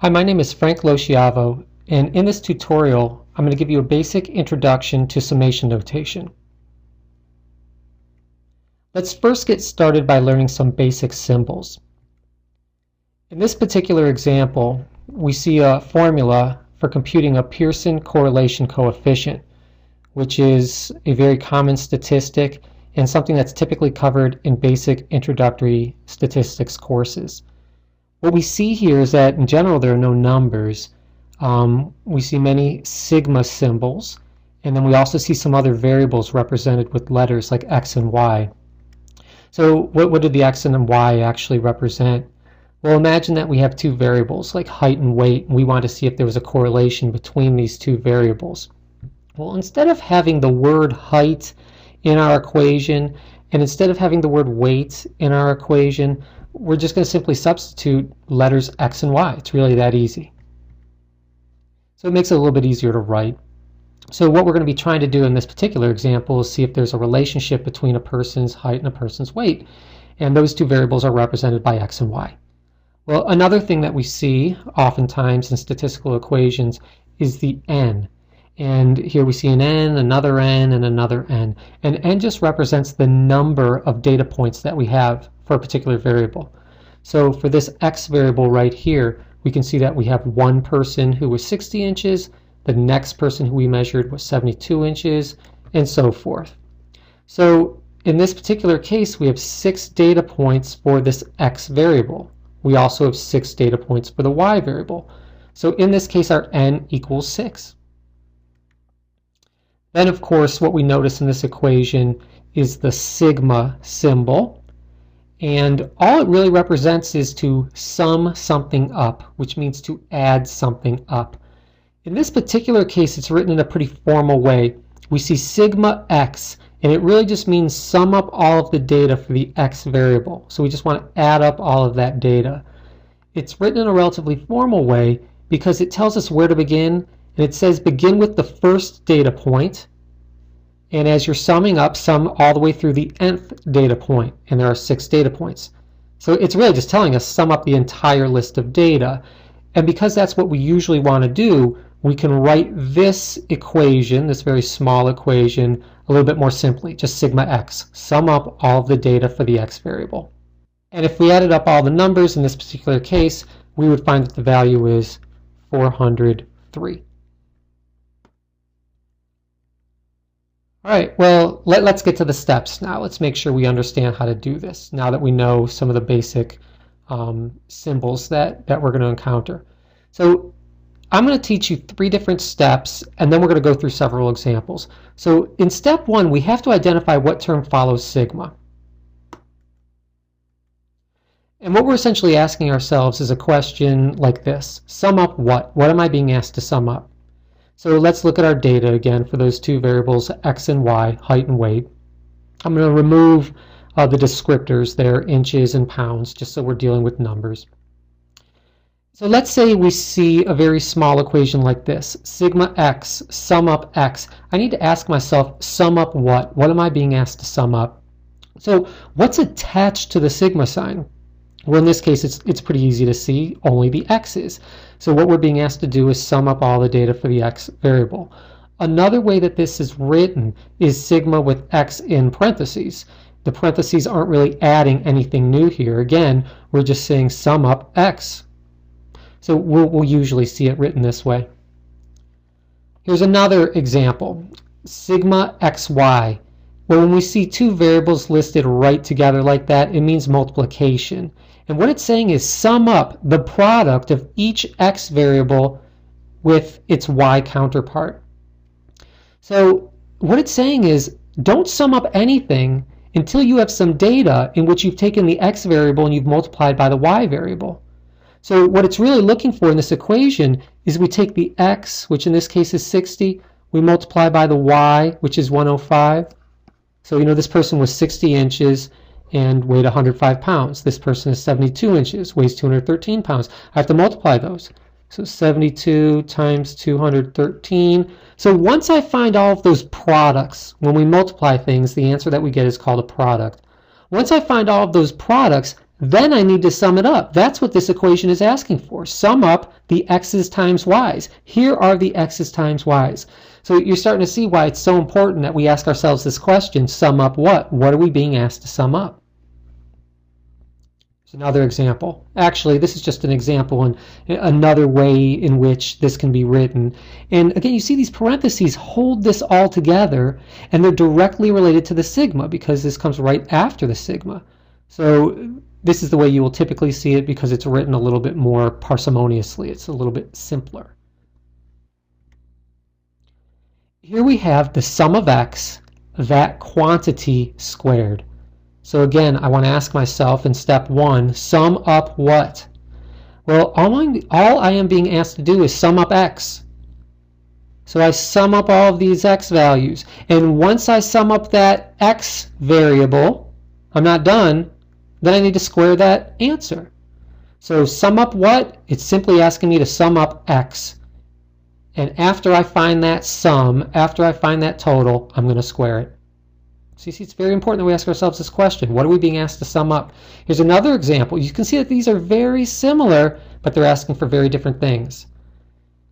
Hi, my name is Frank Lociavo, and in this tutorial, I'm going to give you a basic introduction to summation notation. Let's first get started by learning some basic symbols. In this particular example, we see a formula for computing a Pearson correlation coefficient, which is a very common statistic and something that's typically covered in basic introductory statistics courses. What we see here is that in general there are no numbers. We see many sigma symbols, and then we also see some other variables represented with letters like x and y. So what do the x and y actually represent? Well, imagine that we have two variables like height and weight, and we want to see if there was a correlation between these two variables. Well, instead of having the word height in our equation, and instead of having the word weight in our equation, we're just going to simply substitute letters x and y. It's really that easy. So it makes it a little bit easier to write. So what we're going to be trying to do in this particular example is see if there's a relationship between a person's height and a person's weight. And those two variables are represented by x and y. Well, another thing that we see oftentimes in statistical equations is the n. And here we see an n, another n, and another n. And n just represents the number of data points that we have for a particular variable. So for this x variable right here, we can see that we have one person who was 60 inches, the next person who we measured was 72 inches, and so forth. So in this particular case, we have 6 data points for this x variable. We also have 6 data points for the y variable. So in this case, our n equals 6. Then, of course, what we notice in this equation is the sigma symbol. And all it really represents is to sum something up, which means to add something up. In this particular case, it's written in a pretty formal way. We see sigma x, and it really just means sum up all of the data for the x variable. So we just want to add up all of that data. It's written in a relatively formal way because it tells us where to begin, and it says begin with the first data point. And as you're summing up, sum all the way through the nth data point, and there are 6 data points. So it's really just telling us sum up the entire list of data. And because that's what we usually want to do, we can write this equation, this very small equation, a little bit more simply, just sigma x. Sum up all of the data for the x variable. And if we added up all the numbers in this particular case, we would find that the value is 403. All right, well, let's get to the steps now. Let's make sure we understand how to do this now that we know some of the basic symbols that we're going to encounter. So I'm going to teach you 3 different steps, and then we're going to go through several examples. So in step 1, we have to identify what term follows sigma. And what we're essentially asking ourselves is a question like this. Sum up what? What am I being asked to sum up? So let's look at our data again for those 2 variables, x and y, height and weight. I'm going to remove the descriptors there, inches and pounds, just so we're dealing with numbers. So let's say we see a very small equation like this. Sigma x, sum up x. I need to ask myself, sum up what? What am I being asked to sum up? So what's attached to the sigma sign? Well, in this case, it's pretty easy to see, only the x's. So what we're being asked to do is sum up all the data for the x variable. Another way that this is written is sigma with x in parentheses. The parentheses aren't really adding anything new here. Again, we're just saying sum up x. So we'll usually see it written this way. Here's another example. Sigma xy. Well, when we see 2 variables listed right together like that, it means multiplication. And what it's saying is sum up the product of each x variable with its y counterpart. So what it's saying is don't sum up anything until you have some data in which you've taken the x variable and you've multiplied by the y variable. So what it's really looking for in this equation is we take the x, which in this case is 60, we multiply by the y, which is 105. So this person was 60 inches and weighed 105 pounds. This person is 72 inches, weighs 213 pounds. I have to multiply those. So 72 times 213. So once I find all of those products, when we multiply things, the answer that we get is called a product. Once I find all of those products, then I need to sum it up. That's what this equation is asking for. Sum up the x's times y's. Here are the x's times y's. So you're starting to see why it's so important that we ask ourselves this question, sum up what? What are we being asked to sum up? Here's another example. Actually, this is just an example and another way in which this can be written. And again, you see these parentheses hold this all together, and they're directly related to the sigma because this comes right after the sigma. So this is the way you will typically see it because it's written a little bit more parsimoniously. It's a little bit simpler. Here we have the sum of x, that quantity squared. So again, I want to ask myself in step 1, sum up what? Well, all I am being asked to do is sum up x. So I sum up all of these x values. And once I sum up that x variable, I'm not done, then I need to square that answer. So sum up what? It's simply asking me to sum up x. And after I find that sum, after I find that total, I'm going to square it. So you see, it's very important that we ask ourselves this question. What are we being asked to sum up? Here's another example. You can see that these are very similar, but they're asking for very different things.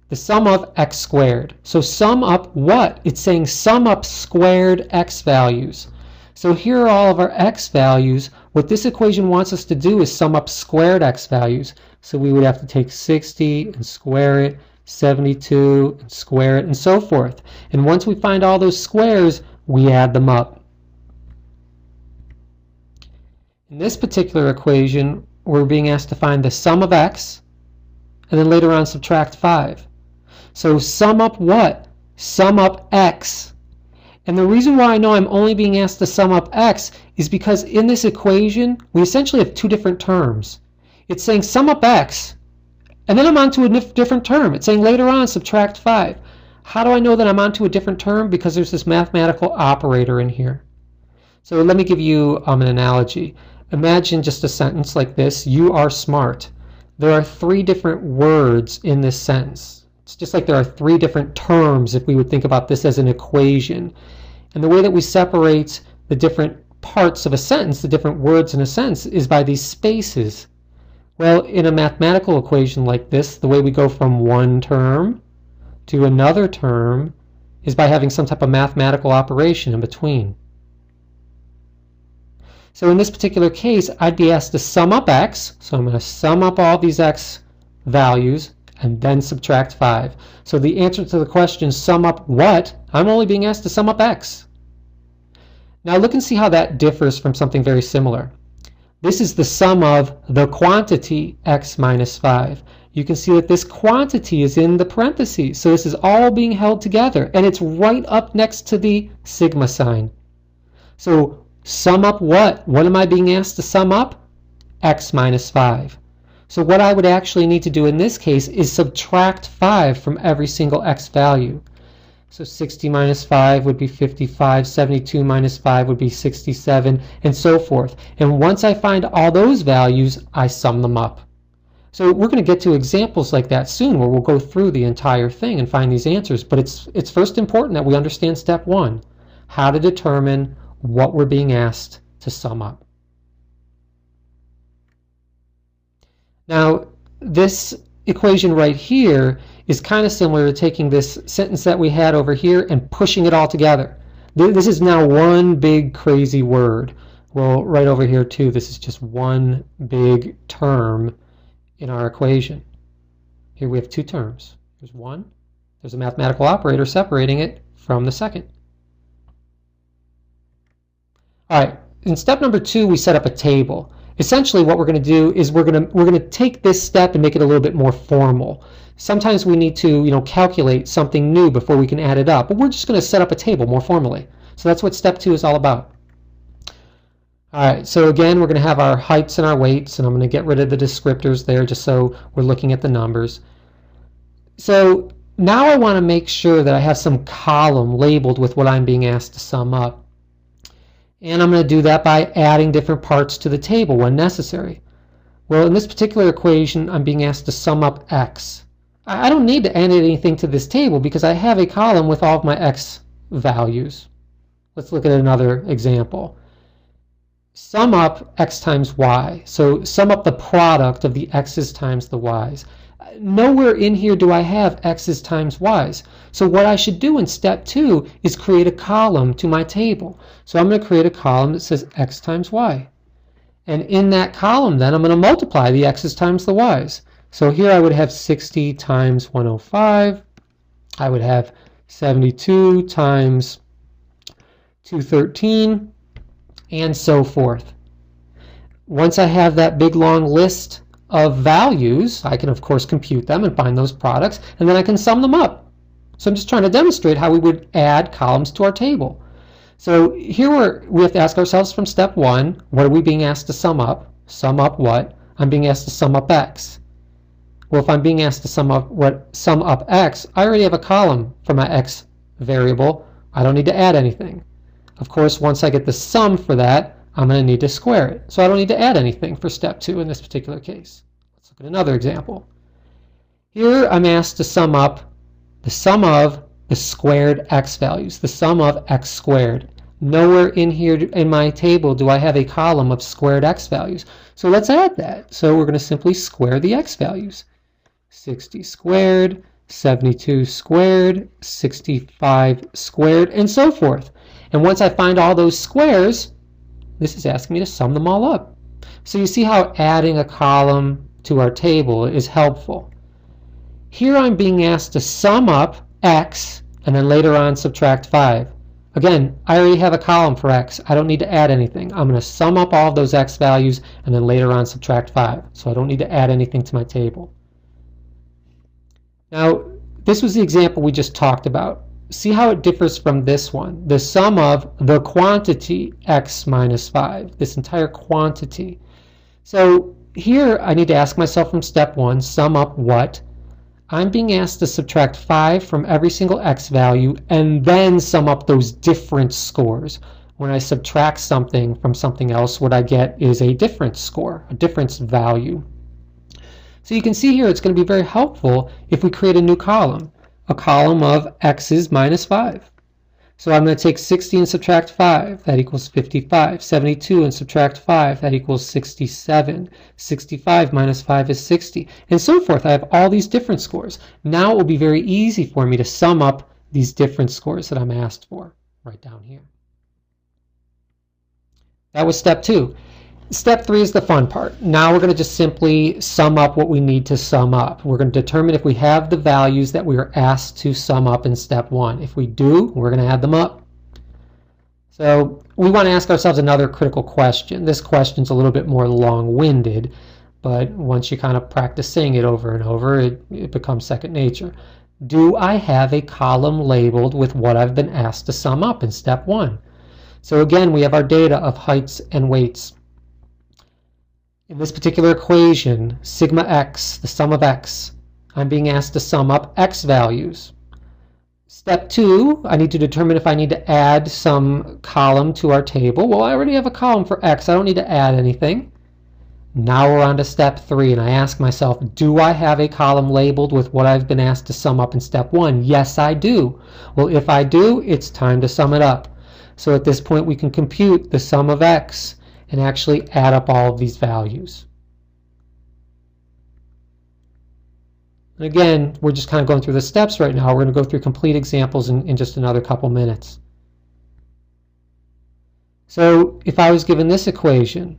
The sum of x squared. So sum up what? It's saying sum up squared x values. So here are all of our x values. What this equation wants us to do is sum up squared x values. So we would have to take 60 and square it, 72 and square it, and so forth. And once we find all those squares, we add them up. In this particular equation, we're being asked to find the sum of x, and then later on subtract 5. So sum up what? Sum up x. And the reason why I know I'm only being asked to sum up x is because in this equation, we essentially have two different terms. It's saying sum up x, and then I'm on to a different term. It's saying later on subtract 5. How do I know that I'm on to a different term? Because there's this mathematical operator in here. So let me give you an analogy. Imagine just a sentence like this, you are smart. There are 3 different words in this sentence. It's just like there are 3 different terms if we would think about this as an equation. And the way that we separate the different parts of a sentence, the different words in a sentence, is by these spaces. Well, in a mathematical equation like this, the way we go from one term to another term is by having some type of mathematical operation in between. So in this particular case, I'd be asked to sum up x. So I'm going to sum up all these x values and then subtract 5. So the answer to the question, sum up what? I'm only being asked to sum up x. Now look and see how that differs from something very similar. This is the sum of the quantity x minus 5. You can see that this quantity is in the parentheses. So this is all being held together, and it's right up next to the sigma sign. So sum up what? What am I being asked to sum up? X minus 5. So what I would actually need to do in this case is subtract 5 from every single x value. So 60 minus 5 would be 55, 72 minus 5 would be 67, and so forth. And once I find all those values, I sum them up. So we're going to get to examples like that soon where we'll go through the entire thing and find these answers. But it's first important that we understand step 1, how to determine what we're being asked to sum up. Now, this equation right here is kind of similar to taking this sentence that we had over here and pushing it all together. This is now one big crazy word. Well, right over here too, this is just one big term in our equation. Here we have 2 terms. There's one. There's a mathematical operator separating it from the second. All right, in step number 2, we set up a table. Essentially what we're going to do is we're going to take this step and make it a little bit more formal. Sometimes we need to, calculate something new before we can add it up, but we're just going to set up a table more formally. So that's what step 2 is all about. All right, so again, we're going to have our heights and our weights, and I'm going to get rid of the descriptors there just so we're looking at the numbers. So now I want to make sure that I have some column labeled with what I'm being asked to sum up. And I'm going to do that by adding different parts to the table when necessary. Well, in this particular equation, I'm being asked to sum up x. I don't need to add anything to this table because I have a column with all of my x values. Let's look at another example. sum up x times y. So sum up the product of the x's times the y's. Nowhere in here do I have x's times y's. So what I should do in step 2 is create a column to my table. So I'm going to create a column that says x times y. And in that column then I'm going to multiply the x's times the y's. So here I would have 60 times 105. I would have 72 times 213, and so forth. Once I have that big long list of values, I can of course compute them and find those products, and then I can sum them up. So I'm just trying to demonstrate how we would add columns to our table. So here we have to ask ourselves from step 1, what are we being asked to sum up? Sum up what? I'm being asked to sum up x. Well, if I'm being asked to sum up x, I already have a column for my x variable. I don't need to add anything. Of course, once I get the sum for that, I'm going to need to square it. So I don't need to add anything for step 2 in this particular case. Let's look at another example. Here I'm asked to sum up the sum of the squared x values, the sum of x squared. Nowhere in here in my table do I have a column of squared x values. So let's add that. So we're going to simply square the x values. 60 squared, 72 squared, 65 squared, and so forth. And once I find all those squares, this is asking me to sum them all up. So you see how adding a column to our table is helpful. Here I'm being asked to sum up x and then later on subtract 5. Again, I already have a column for x. I don't need to add anything. I'm going to sum up all of those x values and then later on subtract 5. So I don't need to add anything to my table. Now, this was the example we just talked about. See how it differs from this one. The sum of the quantity x minus 5, this entire quantity. So here I need to ask myself from step 1, sum up what? I'm being asked to subtract 5 from every single x value and then sum up those different scores. When I subtract something from something else, what I get is a difference score, a difference value. So you can see here it's going to be very helpful if we create a new column, a column of x's minus 5. So I'm going to take 60 and subtract 5, that equals 55. 72 and subtract 5, that equals 67. 65 minus 5 is 60, and so forth. I have all these different scores. Now it will be very easy for me to sum up these different scores that I'm asked for, right down here. That was step 2. Step 3 is the fun part. Now we're going to just simply sum up what we need to sum up. We're going to determine if we have the values that we are asked to sum up in step 1. If we do, we're going to add them up. So we want to ask ourselves another critical question. This question's a little bit more long-winded, but once you kind of practice saying it over and over, it becomes second nature. Do I have a column labeled with what I've been asked to sum up in step 1? So again, we have our data of heights and weights. In this particular equation, sigma x, the sum of x, I'm being asked to sum up x values. Step 2, I need to determine if I need to add some column to our table. Well, I already have a column for x. I don't need to add anything. Now we're on to step 3, and I ask myself, do I have a column labeled with what I've been asked to sum up in step 1? Yes, I do. Well, if I do, it's time to sum it up. So at this point, we can compute the sum of x and actually add up all of these values. And again, we're just kind of going through the steps right now. We're going to go through complete examples in just another couple minutes. So if I was given this equation,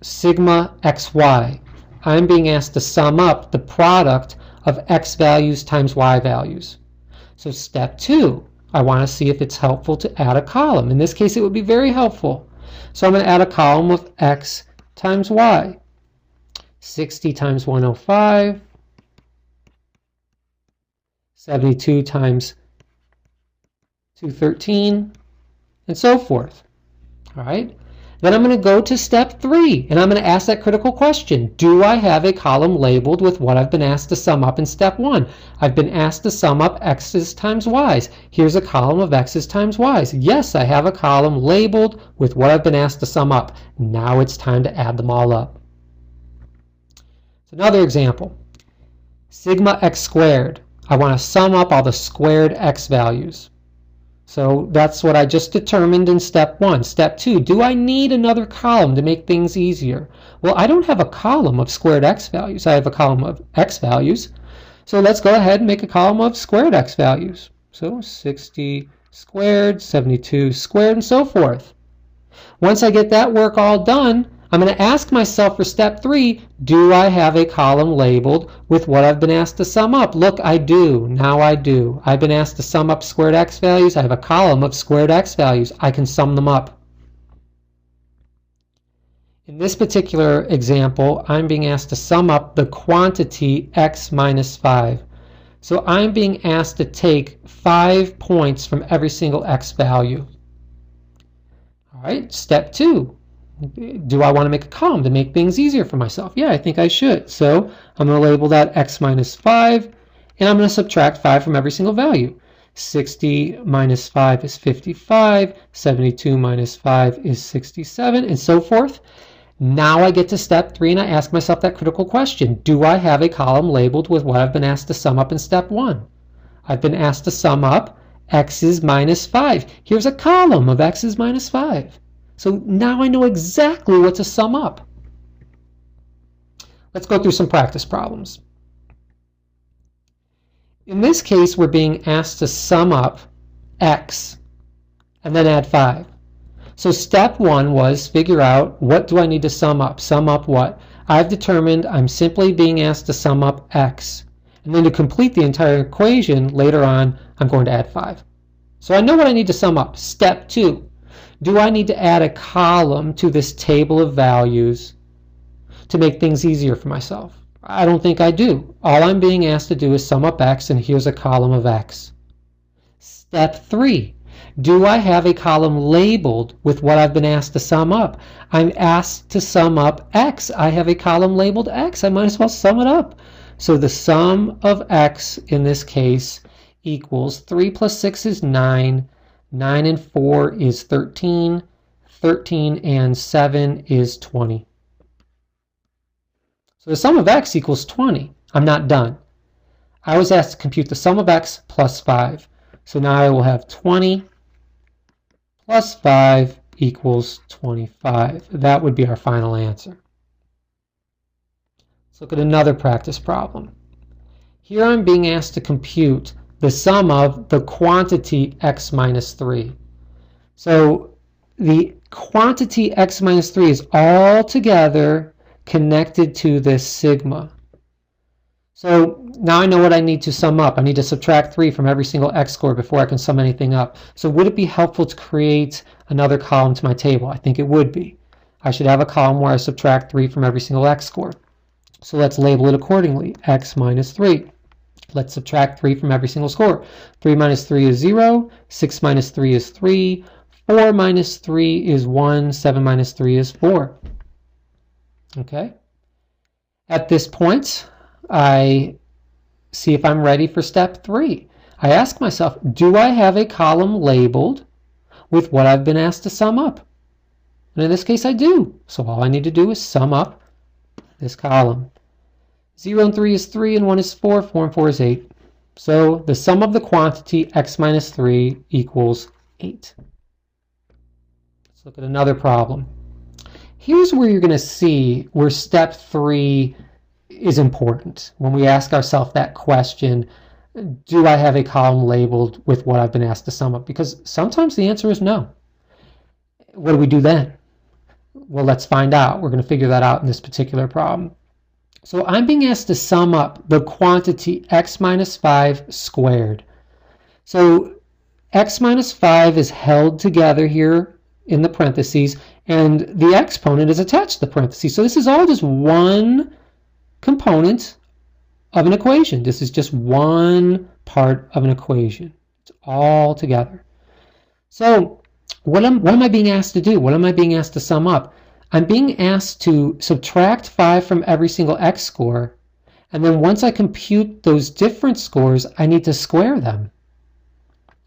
sigma xy, I'm being asked to sum up the product of x values times y values. So step 2, I want to see if it's helpful to add a column. In this case, it would be very helpful. So I'm going to add a column of x times y. 60 times 105. 72 times 213, and so forth. All right. Then I'm going to go to step 3, and I'm going to ask that critical question. Do I have a column labeled with what I've been asked to sum up in step 1? I've been asked to sum up x's times y's. Here's a column of x's times y's. Yes, I have a column labeled with what I've been asked to sum up. Now it's time to add them all up. So another example. Sigma x squared. I want to sum up all the squared x values. So that's what I just determined in step 1. Step 2, do I need another column to make things easier? Well, I don't have a column of squared x values. I have a column of x values. So let's go ahead and make a column of squared x values. So 60 squared, 72 squared, and so forth. Once I get that work all done, I'm going to ask myself for step 3, do I have a column labeled with what I've been asked to sum up? Look, I do. Now I do. I've been asked to sum up squared x values. I have a column of squared x values. I can sum them up. In this particular example, I'm being asked to sum up the quantity x minus 5. So I'm being asked to take 5 points from every single x value. All right, step 2. Do I want to make a column to make things easier for myself? Yeah, I think I should. So I'm going to label that x minus 5, and I'm going to subtract 5 from every single value. 60 minus 5 is 55, 72 minus 5 is 67, and so forth. Now I get to step 3 and I ask myself that critical question. Do I have a column labeled with what I've been asked to sum up in step 1? I've been asked to sum up x's minus 5. Here's a column of x's minus 5. So now I know exactly what to sum up. Let's go through some practice problems. In this case, we're being asked to sum up x and then add 5. So step 1 was figure out what do I need to sum up. Sum up what? I've determined I'm simply being asked to sum up x. And then to complete the entire equation, later on, I'm going to add 5. So I know what I need to sum up. Step 2. Do I need to add a column to this table of values to make things easier for myself? I don't think I do. All I'm being asked to do is sum up x, and here's a column of x. Step 3. Do I have a column labeled with what I've been asked to sum up? I'm asked to sum up x. I have a column labeled x. I might as well sum it up. So the sum of x in this case equals 3 plus 6 is 9. 9 and 4 is 13. 13 and 7 is 20. So the sum of x equals 20. I'm not done. I was asked to compute the sum of x plus 5. So now I will have 20 plus 5 equals 25. That would be our final answer. Let's look at another practice problem. Here I'm being asked to compute the sum of the quantity x minus 3. So the quantity x minus 3 is all together connected to this sigma. So now I know what I need to sum up. I need to subtract 3 from every single x score before I can sum anything up. So would it be helpful to create another column to my table? I think it would be. I should have a column where I subtract 3 from every single x score. So let's label it accordingly, x minus 3. Let's subtract 3 from every single score. 3 minus 3 is 0. 6 minus 3 is 3. 4 minus 3 is 1. 7 minus 3 is 4. Okay. At this point, I see if I'm ready for step 3. I ask myself, do I have a column labeled with what I've been asked to sum up? And in this case, I do. So all I need to do is sum up this column. 0 and 3 is 3, and 1 is 4. 4 and 4 is 8. So the sum of the quantity x minus 3 equals 8. Let's look at another problem. Here's where you're going to see where step 3 is important. When we ask ourselves that question, do I have a column labeled with what I've been asked to sum up? Because sometimes the answer is no. What do we do then? Well, let's find out. We're going to figure that out in this particular problem. So I'm being asked to sum up the quantity x minus 5 squared. So x minus 5 is held together here in the parentheses, and the exponent is attached to the parentheses. So this is all just one component of an equation. This is just one part of an equation. It's all together. So what am I being asked to do? What am I being asked to sum up? I'm being asked to subtract 5 from every single x score, and then once I compute those different scores, I need to square them.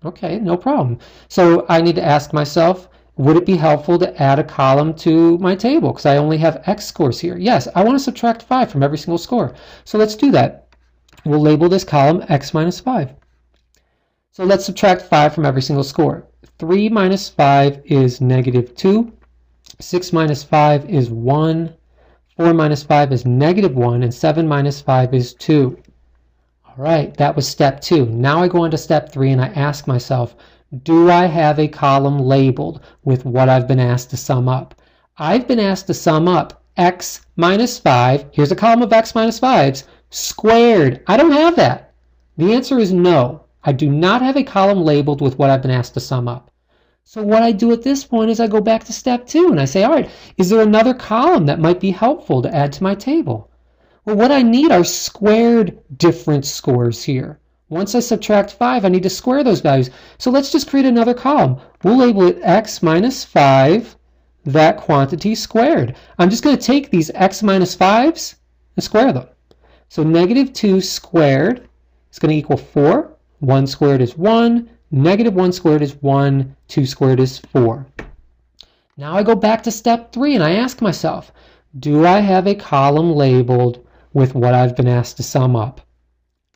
Okay, no problem. So I need to ask myself, would it be helpful to add a column to my table? Because I only have x scores here. Yes, I want to subtract 5 from every single score. So let's do that. We'll label this column x minus 5. So let's subtract 5 from every single score. 3 minus 5 is negative 2. 6 minus 5 is 1. 4 minus 5 is negative 1. And 7 minus 5 is 2. All right, that was step 2. Now I go on to step 3 and I ask myself, do I have a column labeled with what I've been asked to sum up? I've been asked to sum up x minus 5, here's a column of x minus 5s, squared. I don't have that. The answer is no. I do not have a column labeled with what I've been asked to sum up. So what I do at this point is I go back to step 2 and I say, all right, is there another column that might be helpful to add to my table? Well, what I need are squared difference scores here. Once I subtract 5, I need to square those values. So let's just create another column. We'll label it x minus 5, that quantity squared. I'm just going to take these x minus 5s and square them. So negative 2 squared is going to equal 4. 1 squared is 1. Negative 1 squared is 1. 2 squared is 4. Now I go back to step 3 and I ask myself, do I have a column labeled with what I've been asked to sum up?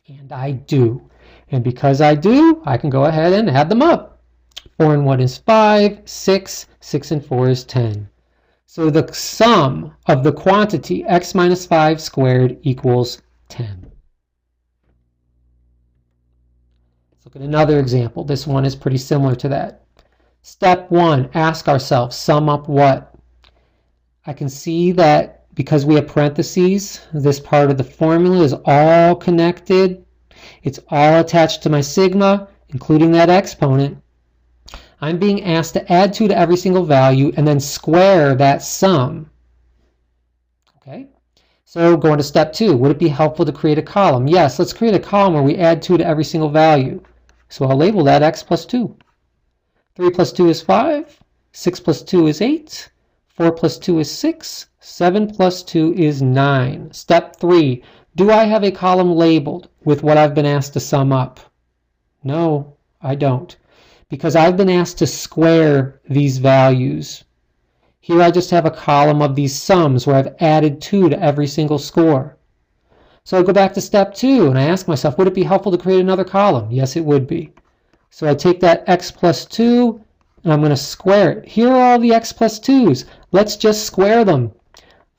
And I do. And because I do, I can go ahead and add them up. 4 and 1 is 5, 6, 6 and 4 is 10. So the sum of the quantity x minus 5 squared equals 10. Let's look at another example. This one is pretty similar to that. Step 1, ask ourselves, sum up what? I can see that because we have parentheses, this part of the formula is all connected. It's all attached to my sigma, including that exponent. I'm being asked to add 2 to every single value and then square that sum. Okay? So going to step 2, would it be helpful to create a column? Yes, let's create a column where we add 2 to every single value. So I'll label that x plus 2. 3 plus 2 is 5. 6 plus 2 is 8. 4 plus 2 is 6. 7 plus 2 is 9. Step 3, do I have a column labeled with what I've been asked to sum up? No, I don't. Because I've been asked to square these values. Here I just have a column of these sums where I've added 2 to every single score. So I go back to step 2 and I ask myself, would it be helpful to create another column? Yes, it would be. So I take that x plus 2 and I'm going to square it. Here are all the x plus 2's. Let's just square them.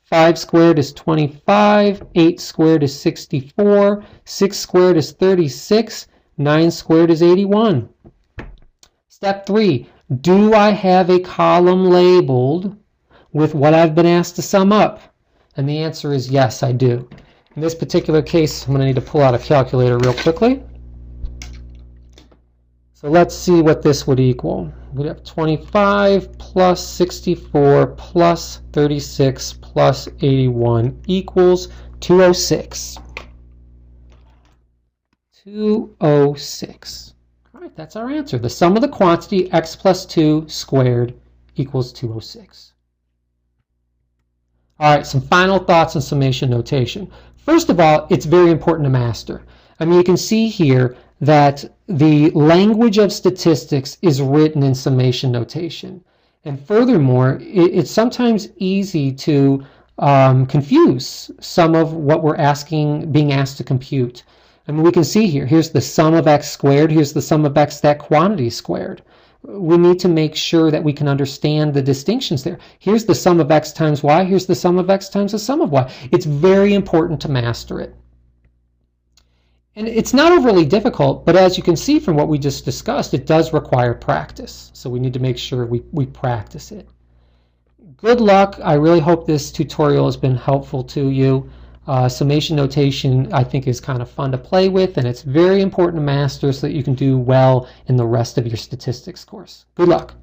5 squared is 25, 8 squared is 64, 6 squared is 36, 9 squared is 81. Step 3, do I have a column labeled with what I've been asked to sum up? And the answer is yes, I do. In this particular case, I'm going to need to pull out a calculator real quickly. So let's see what this would equal. We'd have 25 plus 64 plus 36 plus 81 equals 206. 206. All right, that's our answer. The sum of the quantity x plus 2 squared equals 206. All right, some final thoughts on summation notation. First of all, it's very important to master. I mean, you can see here that the language of statistics is written in summation notation. And furthermore, it's sometimes easy to confuse some of what we're being asked to compute. I mean, we can see here, here's the sum of x squared, here's the sum of x, that quantity squared. We need to make sure that we can understand the distinctions there. Here's the sum of x times y, here's the sum of x times the sum of y. It's very important to master it. And it's not overly difficult, but as you can see from what we just discussed, it does require practice. So we need to make sure we practice it. Good luck. I really hope this tutorial has been helpful to you. Summation notation, I think, is kind of fun to play with, and it's very important to master so that you can do well in the rest of your statistics course. Good luck.